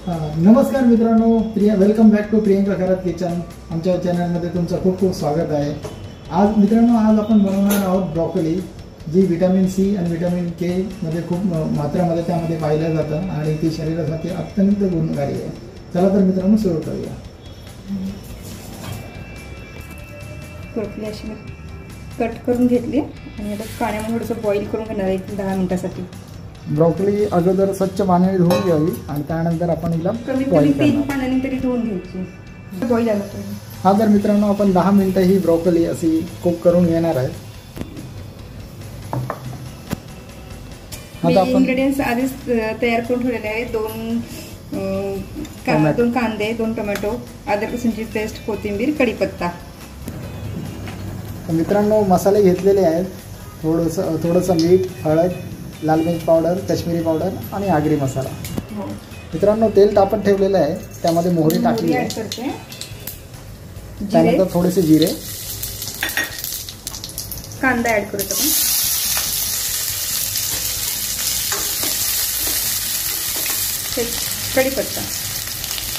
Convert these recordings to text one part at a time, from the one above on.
नमस्कार मित्रांनो, welcome back to Priyanka Kharat kitchen. आमच्या चॅनलमध्ये तुमचं खूप खूप स्वागत आहे. आज मित्रांनो, आज आपण बनवणार आहोत ब्रॉकोली, जी व्हिटॅमिन सी आणि व्हिटॅमिन के मध्ये खूप मात्रामध्ये त्यामध्ये पाहिलं जातं आणि ती शरीरासाठी अत्यंत गुणकारी आहे. चला तर मित्रांनो सुरू करूया. ब्रॉकोली अशी कट करून घेतली आणि आता पाण्यामध्ये थोडंसं बॉईल करून घेणार आहे 10 मिनिटासाठी. ब्रॉकोली अगोदर स्वच्छ पाण्याने धुवून घ्यावी आणि त्यानंतर आपण हिला कमीत कमी 3 पाण्याने तरी धुवून घ्यायची. बॉईल आला पाहिजे. हा तर मित्रांनो, आपण 10 मिनिटं ही ब्रॉकोली अशी कुक करून घेणार आहे. आता आपण इन्ग्रेडियंट्स आधीच तयार करून ठेवलेले आहे. 2 कांदे, 2 टोमॅटो, अद्रक लसूणची पेस्ट, कोथिंबीर, कढीपत्ता. मित्रांनो, मसाले घेतलेले आहेत. थोडंसं मीठ, हळद, लाल मिर्च पावडर, काश्मीरी पावडर आणि आगरी मसाला. मित्रांनो, तेल तापत ठेवलेलं आहे, त्यामध्ये मोहरी टाकली आहे. त्यानंतर थोडेसे जिरे, कांदा ऍड करूया आपण. कढीपत्ता.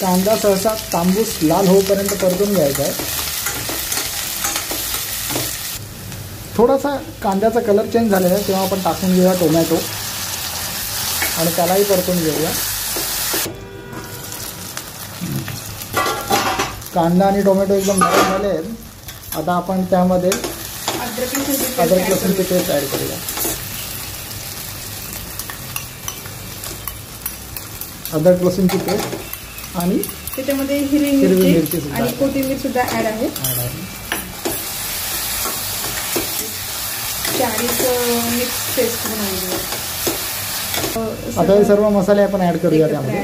कांदा सहसा तांबूस लाल होईपर्यंत परतून घ्यायचा आहे. थोडासा कांद्याचा कलर चेंज झालेला आहे तेव्हा आपण टाकून घेऊया टोमॅटो आणि त्यालाही परतून घेऊया. कांदा आणि टोमॅटो एकदम नरम झाले आहेत. आता आपण त्यामध्ये अद्रक लसूणची पेस्ट ॲड करूया. अद्रक लसूणची पेस्ट आणि त्याच्यामध्ये हिरवी मिरची आणि कोथिंबीर सुद्धा ॲड आहे. मिक्स पेस्ट बनवली. आता हे सर्व मसाले आपण ॲड करूया त्यामध्ये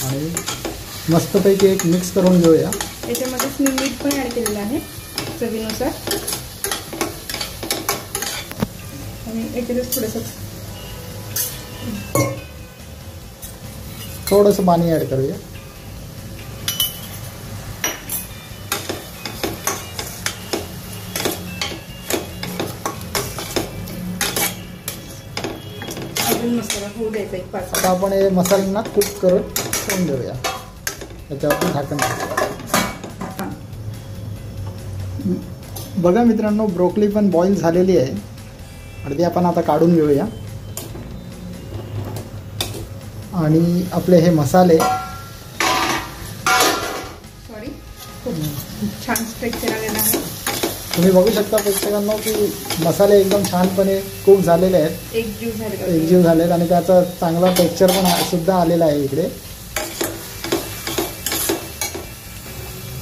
आणि मस्तपैकी एक मिक्स करून घेऊया. याच्यामध्ये मीठ पण ॲड केलेलं आहे चवीनुसार आणि याच्यातच थोडंसं पाणी ॲड करूया. मसाला होऊ द्यायचा 1 5 आता आपण हे मसाल्यांना कुक करून ठेवून देऊया. त्याच्यावरती झाकण टाकूया. बघा मित्रांनो, ब्रोकोली पण बॉईल झालेली आहे आणि ती आपण आता काढून घेऊया. आणि आपले हे मसाले खूप छान स्ट्रक्चर आलेला आहे. तुम्ही बघू शकता प्रेक्षकांनो की मसाले एकदम छानपणे कुक झालेले आहेत, एकजीव झालेत आणि त्याचा चांगला टेक्स्चर पण सुद्धा आलेला आहे इकडे.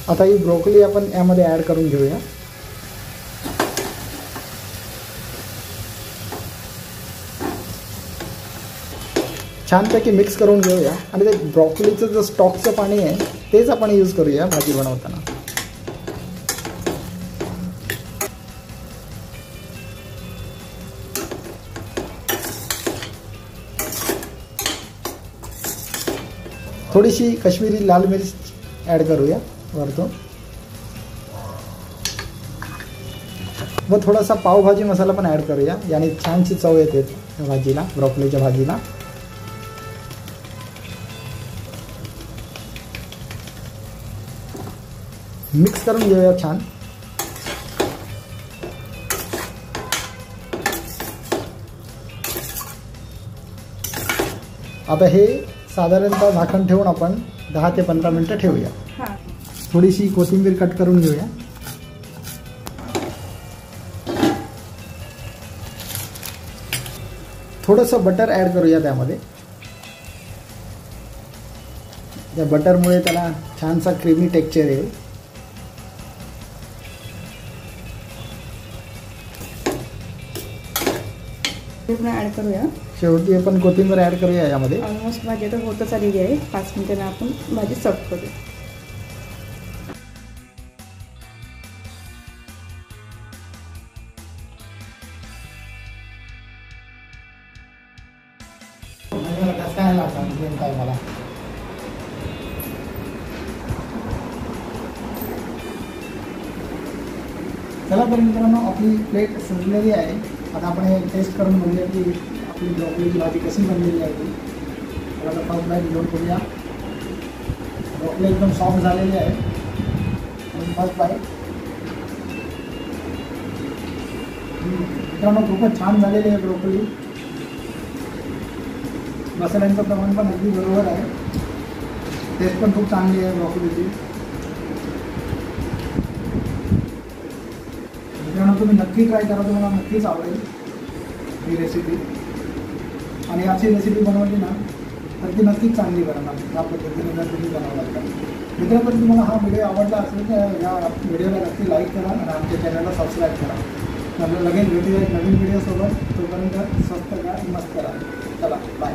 आता ही ब्रोकोली आपण यामध्ये ॲड करून घेऊया. छानपैकी मिक्स करून घेऊया आणि ते ब्रोकोलीचं जे स्टॉकचं पाणी आहे तेच आपण यूज करूया भाजी बनवताना. थोडीशी काश्मीरी लाल मिर्च ॲड करूया वरतून व थोडासा पावभाजी मसाला पण ॲड करूया. याने छानशी चव येते या भाजीला, ब्रोकोलीच्या भाजीला. मिक्स करून घेऊया छान. आता हे साधारणतः झाकण ठेवून आपण 10 ते 15 मिनिटं ठेवूया. थोडीशी कोथिंबीर कट करून घेऊया. थोडंसं बटर ॲड करूया त्यामध्ये. त्या बटरमुळे त्याला छानसा क्रीमी टेक्स्चर येईल. ॲड करूया. शेवटी आपण कोथिंबीर ॲड करूया यामध्ये. ऑलमोस्ट भाजी तर होतच आलेली आहे. 5 मिनिटांना आपण भाजी सर्व करूया. चला तर मित्रांनो, आपली प्लेट सजलेली आहे. आता आपण हे टेस्ट करून बघूया की आपली ब्रॉकोलीची भाजी कशी बनलेली आहे. आता फर्स्ट बाईट घेऊन करूया. ब्रोकोली एकदम सॉफ्ट झालेली आहे. फर्स्ट बाईट मित्रांनो खूपच छान झालेली आहे ब्रोकोली. मसाल्यांचं प्रमाण पण अगदी बरोबर आहे. टेस्ट पण खूप चांगली आहे ब्रोकोलीची. मित्रांनो तुम्ही नक्की ट्राय करा, तुम्हाला नक्कीच आवडेल ही रेसिपी. आणि अशी रेसिपी बनवली ना तर ती नक्कीच चांगली बनवणार. या पद्धतीने जर तुम्ही बनवला तर. मित्रांनो तुम्हाला हा व्हिडिओ आवडला असेल तर या व्हिडिओला नक्की लाईक करा आणि आमच्या चॅनलला सबस्क्राईब करा. तर लगेच भेटूया एक नवीन व्हिडिओसोबत. तोपर्यंत स्वस्त करा, मस्त करा. चला बाय.